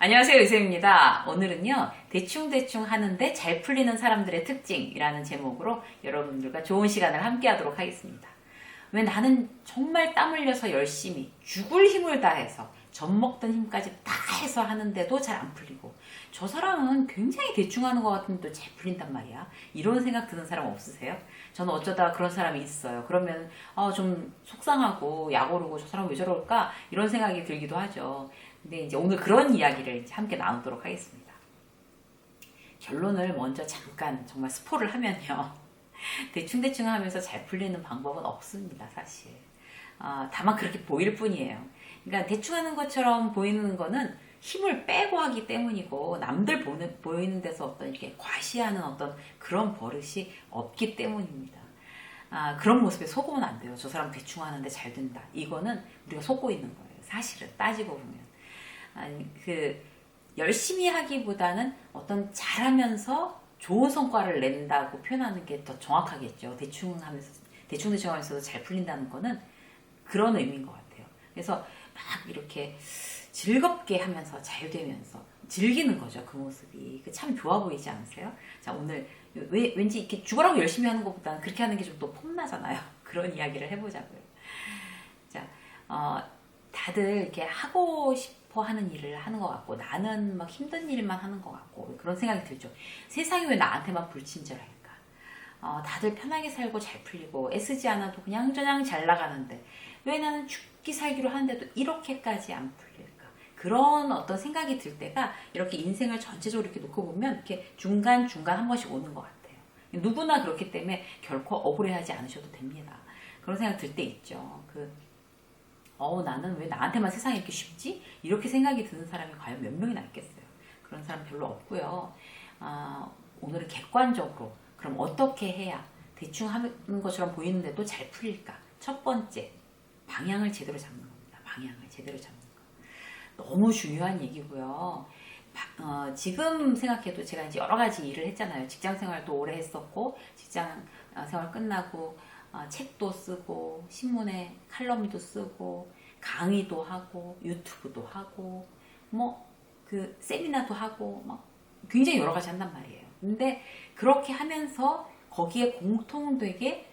안녕하세요, 유쌤입니다. 오늘은요, 대충대충 하는데 잘 풀리는 사람들의 특징이라는 제목으로 여러분들과 좋은 시간을 함께 하도록 하겠습니다. 왜 나는 정말 땀 흘려서 열심히 죽을 힘을 다해서 젖먹던 힘까지 다 해서 하는데도 잘 안 풀리고, 저 사람은 굉장히 대충 하는 것 같은데 또 잘 풀린단 말이야. 이런 생각 드는 사람 없으세요? 저는 어쩌다 그런 사람이 있어요. 그러면 좀 속상하고 약 오르고 저 사람 왜 저럴까? 이런 생각이 들기도 하죠. 근데 이제 오늘 그런 이야기를 이제 함께 나누도록 하겠습니다. 결론을 먼저 잠깐 정말 스포를 하면요. 대충대충 하면서 잘 풀리는 방법은 없습니다, 사실. 다만 그렇게 보일 뿐이에요. 그러니까 대충 하는 것처럼 보이는 거는 힘을 빼고 하기 때문이고, 남들 보이는 데서 어떤 이렇게 과시하는 어떤 그런 버릇이 없기 때문입니다. 그런 모습에 속으면 안 돼요. 저 사람 대충 하는데 잘 된다. 이거는 우리가 속고 있는 거예요. 사실은 따지고 보면. 열심히 하기보다는 어떤 잘하면서 좋은 성과를 낸다고 표현하는 게 더 정확하겠죠. 대충 하면서도 잘 풀린다는 거는 그런 의미인 것 같아요. 그래서 막 이렇게 즐겁게 하면서 잘 되면서 즐기는 거죠. 그 모습이. 참 좋아 보이지 않으세요? 자, 오늘 왠지 이렇게 죽으라고 열심히 하는 것보다는 그렇게 하는 게 좀 더 폼나잖아요. 그런 이야기를 해보자고요. 자, 다들 이렇게 하고 싶어 하는 일을 하는 것 같고, 나는 막 힘든 일만 하는 것 같고, 그런 생각이 들죠. 세상이 왜 나한테만 불친절할까? 다들 편하게 살고 잘 풀리고, 애쓰지 않아도 그냥저냥 잘 나가는데, 왜 나는 죽기 살기로 하는데도 이렇게까지 안 풀릴까? 그런 어떤 생각이 들 때가 이렇게 인생을 전체적으로 이렇게 놓고 보면 이렇게 중간중간 한 번씩 오는 것 같아요. 누구나 그렇기 때문에 결코 억울해하지 않으셔도 됩니다. 그런 생각 들 때 있죠. 나는 왜 나한테만 세상이 이렇게 쉽지? 이렇게 생각이 드는 사람이 과연 몇 명이나 있겠어요? 그런 사람 별로 없고요. 오늘은 객관적으로 그럼 어떻게 해야 대충 하는 것처럼 보이는데도 잘 풀릴까? 첫 번째, 방향을 제대로 잡는 겁니다. 방향을 제대로 잡는 거. 너무 중요한 얘기고요. 지금 생각해도 제가 이제 여러 가지 일을 했잖아요. 직장 생활도 오래 했었고, 직장 생활 끝나고 책도 쓰고, 신문에 칼럼도 쓰고, 강의도 하고, 유튜브도 하고, 세미나도 하고, 굉장히 여러 가지 한단 말이에요. 근데 그렇게 하면서 거기에 공통되게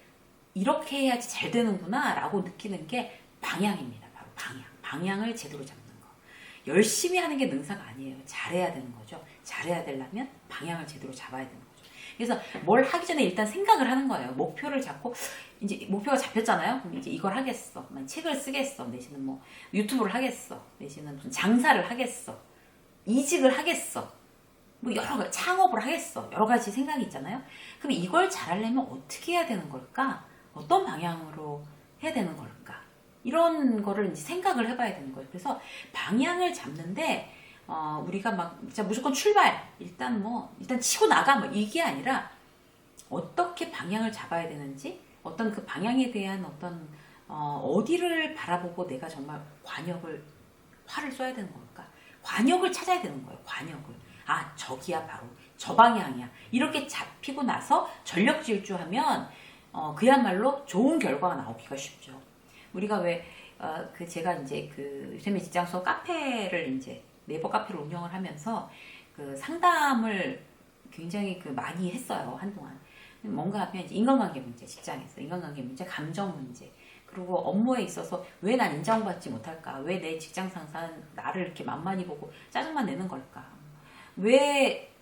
이렇게 해야지 잘 되는구나 라고 느끼는 게 방향입니다. 바로 방향. 방향을 제대로 잡는 거. 열심히 하는 게 능사가 아니에요. 잘해야 되는 거죠. 잘해야 되려면 방향을 제대로 잡아야 되는 거죠. 그래서 뭘 하기 전에 일단 생각을 하는 거예요. 목표를 잡고, 이제 목표가 잡혔잖아요. 그럼 이제 이걸 하겠어. 책을 쓰겠어. 내지는 유튜브를 하겠어. 내지는 무슨 장사를 하겠어. 이직을 하겠어. 여러 가지, 창업을 하겠어. 여러 가지 생각이 있잖아요. 그럼 이걸 잘하려면 어떻게 해야 되는 걸까? 어떤 방향으로 해야 되는 걸까? 이런 거를 이제 생각을 해봐야 되는 거예요. 그래서 방향을 잡는데, 우리가 진짜 무조건 출발, 일단 치고 나가, 이게 아니라, 어떻게 방향을 잡아야 되는지, 어떤 그 방향에 대한 어디를 바라보고 내가 정말 화를 써야 되는 걸까? 관역을 찾아야 되는 거예요. 관역을. 저기야, 바로 저 방향이야. 이렇게 잡히고 나서 전력 질주하면 그야말로 좋은 결과가 나오기가 쉽죠. 우리가 제가 이제 요즘에 직장 수업 카페를 이제 네이버 카페를 운영을 하면서 상담을 굉장히 많이 했어요. 한동안. 뭔가 하면 이제 인간관계 문제, 직장에서 인간관계 문제, 감정 문제, 그리고 업무에 있어서 왜 난 인정받지 못할까? 왜 내 직장 상사는 나를 이렇게 만만히 보고 짜증만 내는 걸까? 왜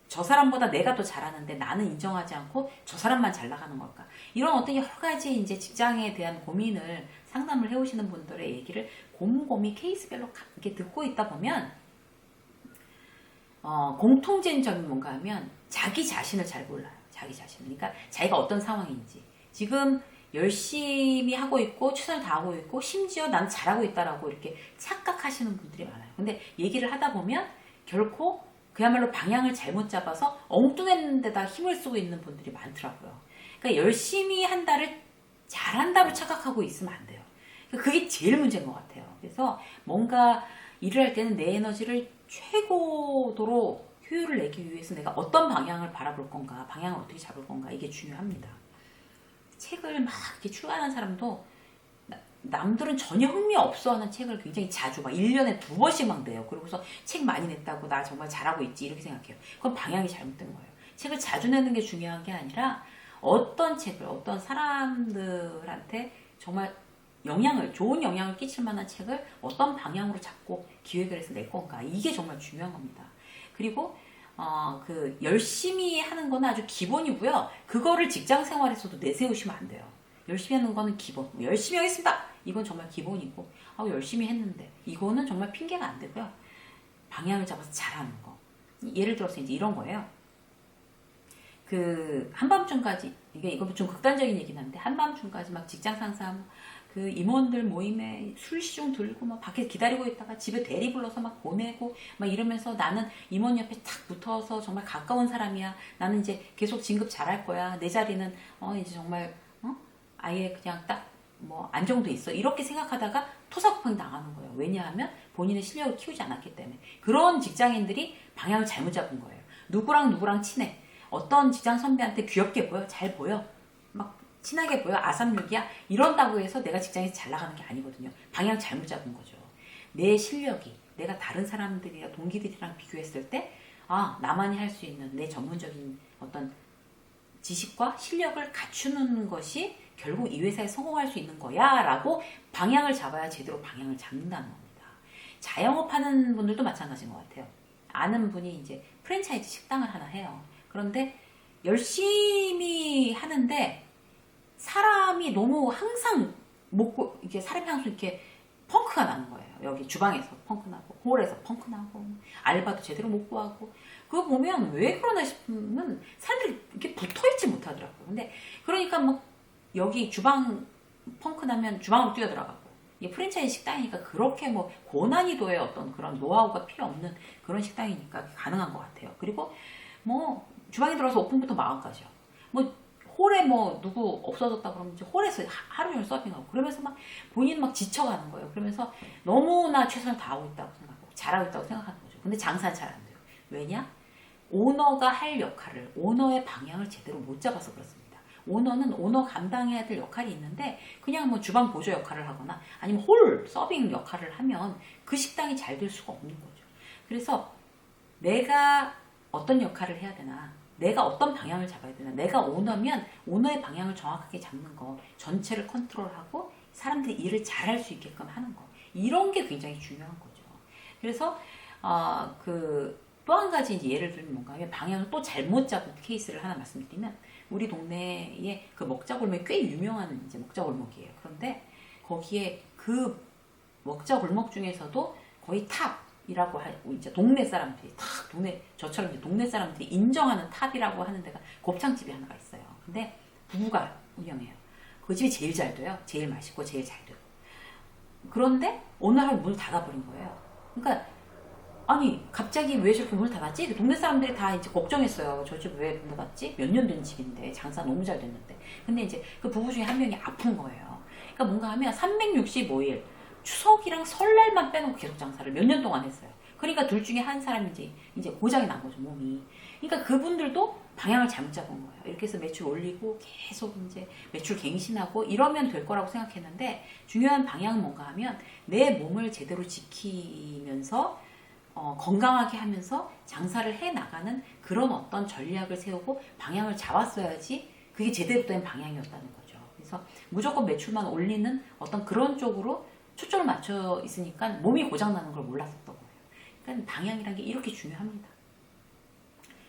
저 사람보다 내가 더 잘하는데 나는 인정하지 않고 저 사람만 잘 나가는 걸까? 이런 어떤 여러 가지 이제 직장에 대한 고민을 상담을 해오시는 분들의 얘기를 곰곰이 케이스별로 이렇게 듣고 있다 보면 공통된 점이 뭔가 하면 자기 자신을 잘 몰라요. 자기 자신. 그러니까 자기가 어떤 상황인지. 지금 열심히 하고 있고 최선을 다하고 있고 심지어 난 잘하고 있다라고 이렇게 착각하시는 분들이 많아요. 근데 얘기를 하다 보면 결코 그야말로 방향을 잘못 잡아서 엉뚱한 데다 힘을 쓰고 있는 분들이 많더라고요. 그러니까 열심히 한다를 잘한다로 착각하고 있으면 안 돼요. 그게 제일 문제인 것 같아요. 그래서 뭔가 일을 할 때는 내 에너지를 최고도로 효율을 내기 위해서 내가 어떤 방향을 바라볼 건가, 방향을 어떻게 잡을 건가, 이게 중요합니다. 책을 막 이렇게 출간한 사람도 남들은 전혀 흥미 없어 하는 책을 굉장히 자주 막 1년에 2번씩 막 내요. 그러고서 책 많이 냈다고 나 정말 잘하고 있지 이렇게 생각해요. 그건 방향이 잘못된 거예요. 책을 자주 내는 게 중요한 게 아니라 어떤 책을 어떤 사람들한테 정말 좋은 영향을 끼칠 만한 책을 어떤 방향으로 잡고 기획을 해서 낼 건가. 이게 정말 중요한 겁니다. 그리고 열심히 하는 건 아주 기본이고요. 그거를 직장 생활에서도 내세우시면 안 돼요. 열심히 하는 거는 기본. 열심히 하겠습니다. 이건 정말 기본이고, 열심히 했는데. 이거는 정말 핑계가 안 되고요. 방향을 잡아서 잘하는 거. 예를 들어서 이제 이런 거예요. 한밤중까지, 이거 좀 극단적인 얘기긴 한데, 한밤중까지 막 직장 상사, 임원들 모임에 술 시중 들고 막 밖에 기다리고 있다가 집에 대리 불러서 막 보내고 막 이러면서 나는 임원 옆에 탁 붙어서 정말 가까운 사람이야. 나는 이제 계속 진급 잘할 거야. 내 자리는 이제 정말 아예 그냥 딱 안정돼 있어. 이렇게 생각하다가 토사구팽 당하는 거예요. 왜냐하면 본인의 실력을 키우지 않았기 때문에. 그런 직장인들이 방향을 잘못 잡은 거예요. 누구랑 친해. 어떤 직장 선배한테 귀엽게 보여? 잘 보여? 막 친하게 보여? 아삼육이야? 이런다고 해서 내가 직장에서 잘 나가는 게 아니거든요. 방향 잘못 잡은 거죠. 내 실력이 내가 다른 사람들이랑 동기들이랑 비교했을 때 나만이 할 수 있는 내 전문적인 어떤 지식과 실력을 갖추는 것이 결국 이 회사에 성공할 수 있는 거야 라고 방향을 잡아야 제대로 방향을 잡는다는 겁니다. 자영업 하는 분들도 마찬가지인 것 같아요. 아는 분이 이제 프랜차이즈 식당을 하나 해요. 그런데 열심히 하는데 사람이 너무 항상 이게 사람이 항상 이렇게 펑크가 나는 거예요. 여기 주방에서 펑크 나고, 홀에서 펑크 나고, 알바도 제대로 못 구하고. 그거 보면 왜 그러나 싶으면 사람들이 이렇게 붙어있지 못하더라고요. 근데 그러니까 여기 주방 펑크 나면 주방으로 뛰어들어가고, 이게 프랜차이즈 식당이니까 그렇게 고난이도의 어떤 그런 노하우가 필요 없는 그런 식당이니까 가능한 것 같아요. 그리고 주방에 들어가서 오픈부터 마감까지요. 홀에 누구 없어졌다 그러면 이제 홀에서 하루 종일 서빙하고 그러면서 본인 지쳐가는 거예요. 그러면서 너무나 최선을 다하고 있다고 생각하고 잘하고 있다고 생각하는 거죠. 근데 장사는 잘 안 돼요. 왜냐? 오너가 할 역할을, 오너의 방향을 제대로 못 잡아서 그렇습니다. 오너는 오너 감당해야 될 역할이 있는데 그냥 주방 보조 역할을 하거나 아니면 홀 서빙 역할을 하면 그 식당이 잘 될 수가 없는 거죠. 그래서 내가 어떤 역할을 해야 되나, 내가 어떤 방향을 잡아야 되나, 내가 오너면 오너의 방향을 정확하게 잡는 거, 전체를 컨트롤하고 사람들이 일을 잘할 수 있게끔 하는 거, 이런 게 굉장히 중요한 거죠. 그래서 또 한 가지 이제 예를 들면 뭔가 하면 방향을 또 잘못 잡은 케이스를 하나 말씀드리면, 우리 동네에 그 먹자골목이 꽤 유명한 이제 먹자골목이에요. 그런데 거기에 그 먹자골목 중에서도 거의 탑이라고 이제 동네 사람들이 저처럼 이제 동네 사람들이 인정하는 탑이라고 하는 데가 곱창집이 하나가 있어요. 근데 부부가 운영해요. 그 집이 제일 잘 돼요. 제일 맛있고 제일 잘 돼요. 그런데 어느 날 문을 닫아버린 거예요. 그러니까 아니 갑자기 왜 저렇게 문을 닫았지? 동네 사람들이 다 이제 걱정했어요. 저 집 왜 문 닫았지? 몇 년 된 집인데 장사 너무 잘 됐는데. 근데 이제 그 부부 중에 한 명이 아픈 거예요. 그러니까 뭔가 하면 365일 추석이랑 설날만 빼놓고 계속 장사를 몇 년 동안 했어요. 그러니까 둘 중에 한 사람이 이제 고장이 난 거죠, 몸이. 그러니까 그분들도 방향을 잘못 잡은 거예요. 이렇게 해서 매출 올리고 계속 이제 매출 갱신하고 이러면 될 거라고 생각했는데, 중요한 방향은 뭔가 하면 내 몸을 제대로 지키면서 건강하게 하면서 장사를 해 나가는 그런 어떤 전략을 세우고 방향을 잡았어야지 그게 제대로 된 방향이었다는 거죠. 그래서 무조건 매출만 올리는 어떤 그런 쪽으로 초점을 맞춰 있으니까 몸이 고장나는 걸 몰랐었던 거예요. 그러니까 방향이라는 게 이렇게 중요합니다.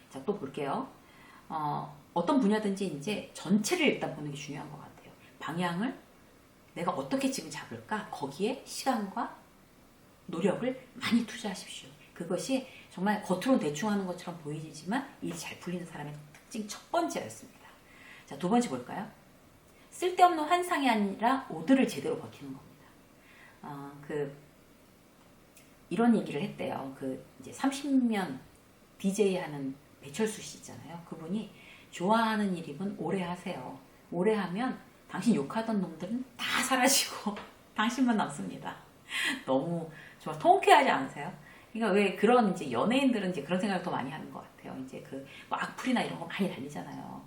자, 또 볼게요. 어떤 분야든지 이제 전체를 일단 보는 게 중요한 것 같아요. 방향을 내가 어떻게 지금 잡을까? 거기에 시간과 노력을 많이 투자하십시오. 그것이 정말 겉으로 대충 하는 것처럼 보이지만 일이 잘 풀리는 사람의 특징 첫 번째였습니다. 자, 두 번째 볼까요? 쓸데없는 환상이 아니라 오드를 제대로 버티는 겁니다. 이런 얘기를 했대요. 이제 30년 DJ 하는 배철수 씨 있잖아요. 그분이 좋아하는 일이면 오래 하세요. 오래 하면 당신 욕하던 놈들은 다 사라지고 당신만 남습니다. 너무 정말 통쾌하지 않으세요? 그러니까 왜 그런 이제 연예인들은 이제 그런 생각을 더 많이 하는 것 같아요. 이제 악플이나 이런 거 많이 달리잖아요.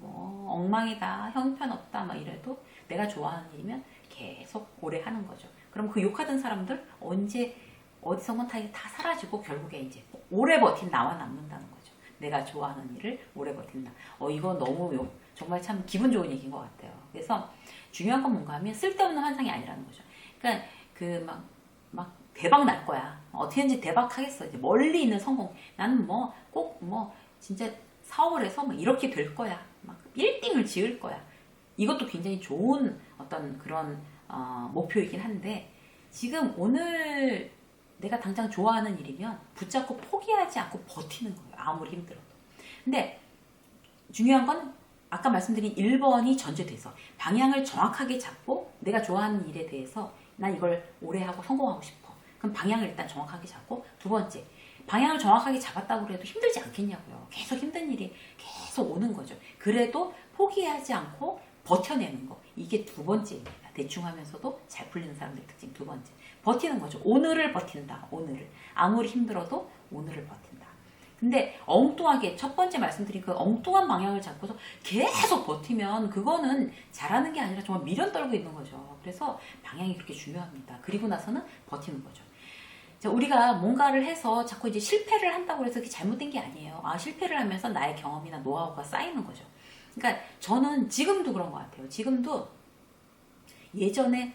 엉망이다, 형편없다, 막 이래도 내가 좋아하는 일이면 계속 오래 하는 거죠. 그럼 그 욕하던 사람들 언제 어디선가 다 사라지고 결국에 이제 오래 버틴 나와 남는다는 거죠. 내가 좋아하는 일을 오래 버틴다. 이거 너무 정말 참 기분 좋은 얘기인 것 같아요. 그래서 중요한 건 뭔가 하면 쓸데없는 환상이 아니라는 거죠. 그러니까 그 막 대박 날 거야. 어떻게든지 대박 하겠어. 이제 멀리 있는 성공. 나는 꼭 진짜 사업을 해서 이렇게 될 거야. 막 빌딩을 지을 거야. 이것도 굉장히 좋은 어떤 그런 목표이긴 한데 지금 오늘 내가 당장 좋아하는 일이면 붙잡고 포기하지 않고 버티는 거예요. 아무리 힘들어도. 근데 중요한 건 아까 말씀드린 1번이 전제돼서 방향을 정확하게 잡고 내가 좋아하는 일에 대해서 난 이걸 오래 하고 성공하고 싶어. 그럼 방향을 일단 정확하게 잡고 두 번째 방향을 정확하게 잡았다고 해도 힘들지 않겠냐고요. 계속 힘든 일이 계속 오는 거죠. 그래도 포기하지 않고 버텨내는 거. 이게 두 번째입니다. 대충 하면서도 잘 풀리는 사람들의 특징 두 번째. 버티는 거죠. 오늘을 버틴다. 오늘을. 아무리 힘들어도 오늘을 버틴다. 근데 엉뚱하게 첫 번째 말씀드린 그 엉뚱한 방향을 잡고서 계속 버티면 그거는 잘하는 게 아니라 정말 미련 떨고 있는 거죠. 그래서 방향이 그렇게 중요합니다. 그리고 나서는 버티는 거죠. 자, 우리가 뭔가를 해서 자꾸 이제 실패를 한다고 해서 그게 잘못된 게 아니에요. 실패를 하면서 나의 경험이나 노하우가 쌓이는 거죠. 그러니까 저는 지금도 그런 것 같아요. 지금도 예전에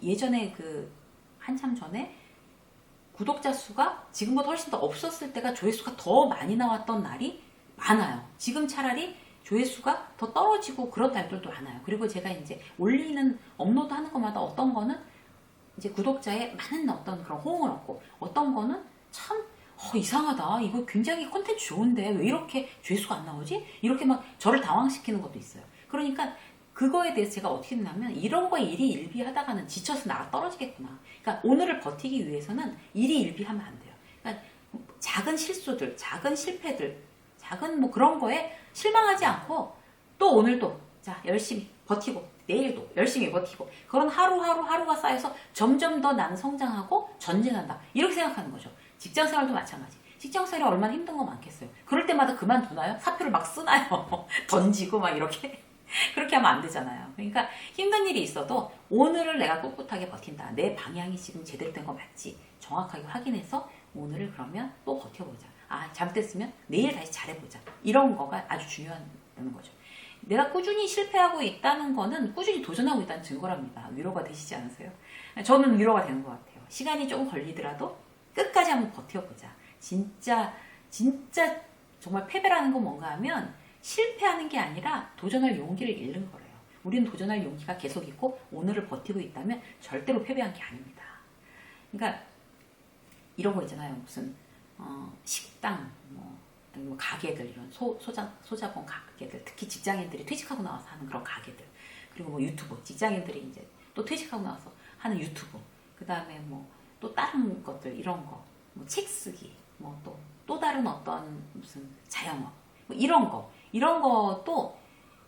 예전에 한참 전에 구독자 수가 지금보다 훨씬 더 없었을 때가 조회수가 더 많이 나왔던 날이 많아요. 지금 차라리 조회수가 더 떨어지고 그런 날들도 많아요. 그리고 제가 이제 업로드 하는 것마다 어떤 거는 이제 구독자의 많은 어떤 그런 호응을 얻고 어떤 거는 참 이상하다. 이거 굉장히 콘텐츠 좋은데 왜 이렇게 조회수가 안 나오지? 이렇게 막 저를 당황시키는 것도 있어요. 그러니까 그거에 대해서 제가 어떻게 했냐면 이런 거에 일희일비하다가는 지쳐서 나가 떨어지겠구나. 그러니까 오늘을 버티기 위해서는 일희일비하면 안 돼요. 그러니까 작은 실수들, 작은 실패들, 작은 그런 거에 실망하지 않고 또 오늘도 자 열심히 버티고 내일도 열심히 버티고 그런 하루가 쌓여서 점점 더 나는 성장하고 전진한다. 이렇게 생각하는 거죠. 직장생활도 마찬가지. 직장생활이 얼마나 힘든 거 많겠어요. 그럴 때마다 그만두나요? 사표를 막 쓰나요? 던지고 막 이렇게. 그렇게 하면 안 되잖아요. 그러니까 힘든 일이 있어도 오늘을 내가 꿋꿋하게 버틴다. 내 방향이 지금 제대로 된 거 맞지? 정확하게 확인해서 오늘을 그러면 또 버텨보자. 잘못됐으면 내일 다시 잘해보자. 이런 거가 아주 중요하다는 거죠. 내가 꾸준히 실패하고 있다는 거는 꾸준히 도전하고 있다는 증거랍니다. 위로가 되시지 않으세요? 저는 위로가 되는 것 같아요. 시간이 조금 걸리더라도 끝까지 한번 버텨보자. 진짜 정말 패배라는 건 뭔가 하면 실패하는 게 아니라 도전할 용기를 잃는 거래요. 우리는 도전할 용기가 계속 있고 오늘을 버티고 있다면 절대로 패배한 게 아닙니다. 그러니까 이런 거 있잖아요. 무슨 식당, 아니면 가게들 이런 소자본 가게들, 특히 직장인들이 퇴직하고 나와서 하는 그런 가게들, 그리고 유튜브 직장인들이 이제 또 퇴직하고 나와서 하는 유튜브, 그 다음에 또 다른 것들 이런 거, 책 쓰기, 또 다른 어떤 무슨 자영업 이런 것도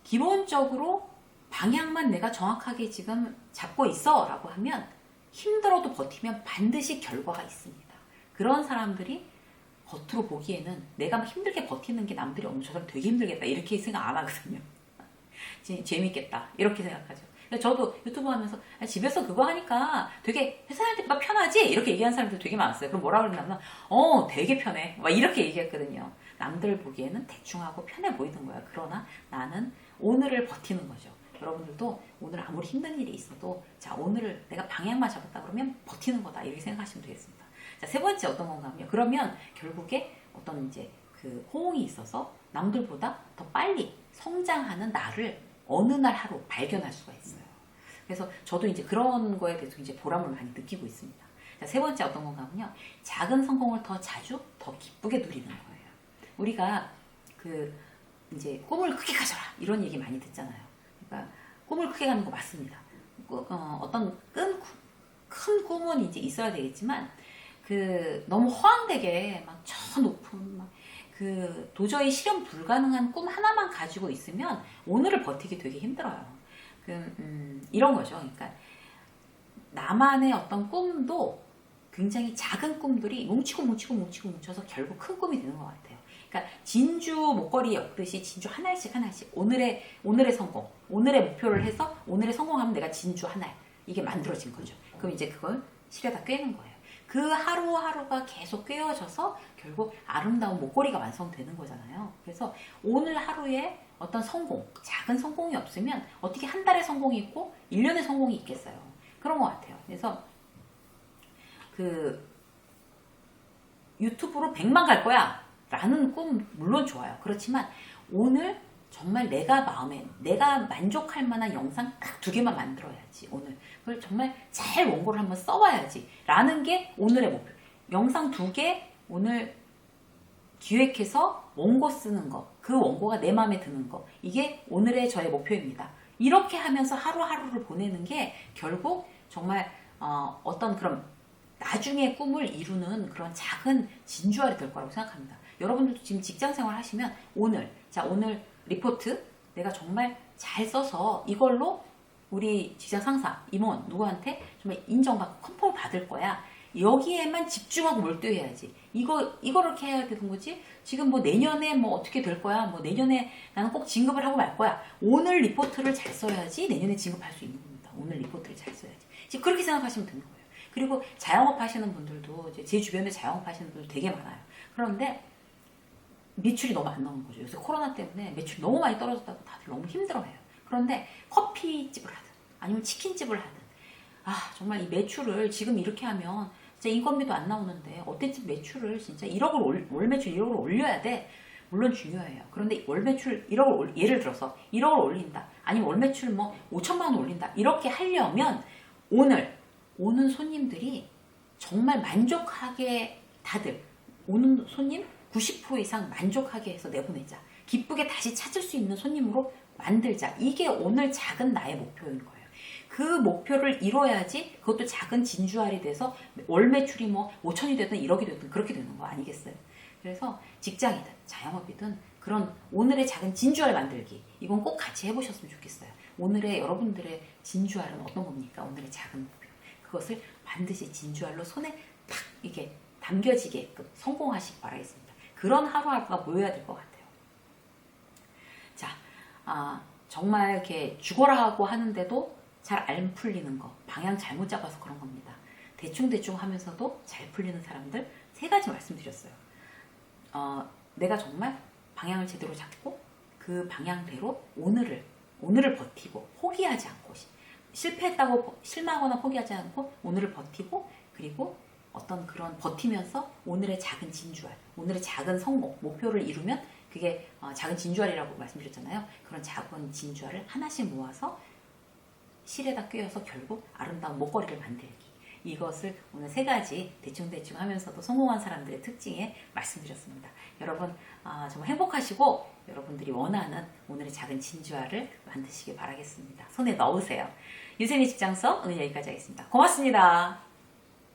기본적으로 방향만 내가 정확하게 지금 잡고 있어 라고 하면 힘들어도 버티면 반드시 결과가 있습니다. 그런 사람들이 겉으로 보기에는 내가 막 힘들게 버티는 게 남들이 저 사람 되게 힘들겠다 이렇게 생각 안 하거든요. 재밌겠다 이렇게 생각하죠. 저도 유튜브 하면서 집에서 그거 하니까 되게 회사 다닐 때보다 편하지? 이렇게 얘기하는 사람들 되게 많았어요. 그럼 뭐라 그랬냐면 되게 편해 막 이렇게 얘기했거든요. 남들 보기에는 대충하고 편해 보이는 거야. 그러나 나는 오늘을 버티는 거죠. 여러분들도 오늘 아무리 힘든 일이 있어도 자 오늘을 내가 방향만 잡았다 그러면 버티는 거다 이렇게 생각하시면 되겠습니다. 자, 세 번째 어떤 건가 하면 그러면 결국에 어떤 이제 그 호응이 있어서 남들보다 더 빨리 성장하는 나를 어느 날 하루 발견할 수가 있어요. 그래서 저도 이제 그런 거에 대해서 이제 보람을 많이 느끼고 있습니다. 자, 세 번째 어떤 건가 하면요. 작은 성공을 더 자주, 더 기쁘게 누리는 거예요. 우리가 이제 꿈을 크게 가져라 이런 얘기 많이 듣잖아요. 그러니까 꿈을 크게 가는 거 맞습니다. 어떤 큰 꿈은 이제 있어야 되겠지만 너무 허황되게 막 저 높은 도저히 실현 불가능한 꿈 하나만 가지고 있으면 오늘을 버티기 되게 힘들어요. 이런 거죠. 그러니까 나만의 어떤 꿈도 굉장히 작은 꿈들이 뭉쳐서 결국 큰 꿈이 되는 것 같아요. 그러니까 진주 목걸이 엮듯이 진주 하나씩 오늘의 성공, 오늘의 목표를 해서 오늘의 성공하면 내가 진주 하나에 이게 만들어진 거죠. 그럼 이제 그걸 실에다 꿰는 거예요. 그 하루하루가 계속 꿰어져서 결국 아름다운 목걸이가 완성되는 거잖아요. 그래서 오늘 하루에 어떤 성공, 작은 성공이 없으면 어떻게 한 달의 성공이 있고 1년의 성공이 있겠어요. 그런 것 같아요. 그래서 그 유튜브로 100만 갈 거야 라는 꿈 물론 좋아요. 그렇지만 오늘 정말 내가 만족할 만한 영상 딱 2개만 만들어야지. 오늘 그걸 정말 잘 원고를 한번 써봐야지 라는 게 오늘의 목표. 영상 2개 오늘 기획해서 원고 쓰는 거, 그 원고가 내 마음에 드는 거, 이게 오늘의 저의 목표입니다. 이렇게 하면서 하루하루를 보내는 게 결국 정말 어떤 그런 나중에 꿈을 이루는 그런 작은 진주알이 될 거라고 생각합니다. 여러분들도 지금 직장생활 하시면 오늘 리포트 내가 정말 잘 써서 이걸로 우리 직장 상사, 임원, 누구한테 정말 인정받고 컨펌을 받을 거야. 여기에만 집중하고 몰두해야지. 이거를 이렇게 해야 되는 거지. 지금 뭐 내년에 뭐 어떻게 될 거야. 뭐 내년에 나는 꼭 진급을 하고 말 거야. 오늘 리포트를 잘 써야지 내년에 진급할 수 있는 겁니다. 오늘 리포트를 잘 써야지. 지금 그렇게 생각하시면 되는 거예요. 그리고 자영업 하시는 분들도 제 주변에 자영업 하시는 분들 되게 많아요. 그런데 매출이 너무 안 나오는 거죠. 요새 코로나 때문에 매출이 너무 많이 떨어졌다고 다들 너무 힘들어해요. 그런데 커피집을 하든 아니면 치킨집을 하든 정말 이 매출을 지금 이렇게 하면 진짜 인건비도 안 나오는데 어땠지 매출을 진짜 월 매출 1억을 올려야 돼. 물론 중요해요. 그런데 월 매출 1억을 예를 들어서 1억을 올린다. 아니면 월 매출 뭐 5천만 원 올린다. 이렇게 하려면 오늘 오는 손님들이 정말 만족하게 다들 오는 손님 90% 이상 만족하게 해서 내보내자. 기쁘게 다시 찾을 수 있는 손님으로 만들자. 이게 오늘 작은 나의 목표인 거예요. 그 목표를 이뤄야지 그것도 작은 진주알이 돼서 월 매출이 뭐 5천이 되든 1억이 되든 그렇게 되는 거 아니겠어요? 그래서 직장이든 자영업이든 그런 오늘의 작은 진주알 만들기 이건 꼭 같이 해보셨으면 좋겠어요. 오늘의 여러분들의 진주알은 어떤 겁니까? 오늘의 작은 목표. 그것을 반드시 진주알로 손에 탁 이게 담겨지게끔 성공하시기 바라겠습니다. 그런 하루하루가 모여야 될 것 같아요. 자, 정말 이렇게 죽어라 하고 하는데도 잘 안 풀리는 거, 방향 잘못 잡아서 그런 겁니다. 대충대충 하면서도 잘 풀리는 사람들 3가지 말씀드렸어요. 내가 정말 방향을 제대로 잡고 그 방향대로 오늘을 버티고 포기하지 않고 실패했다고 실망하거나 포기하지 않고 오늘을 버티고 그리고 어떤 그런 버티면서 오늘의 작은 진주알, 오늘의 작은 성공, 목표를 이루면 그게 작은 진주알이라고 말씀드렸잖아요. 그런 작은 진주알을 하나씩 모아서 실에다 꿰어서 결국 아름다운 목걸이를 만들기. 이것을 오늘 3가지 대충대충 하면서도 성공한 사람들의 특징에 말씀드렸습니다. 여러분 정말 행복하시고 여러분들이 원하는 오늘의 작은 진주알을 만드시길 바라겠습니다. 손에 넣으세요. 유세미 직장서 오늘 여기까지 하겠습니다. 고맙습니다.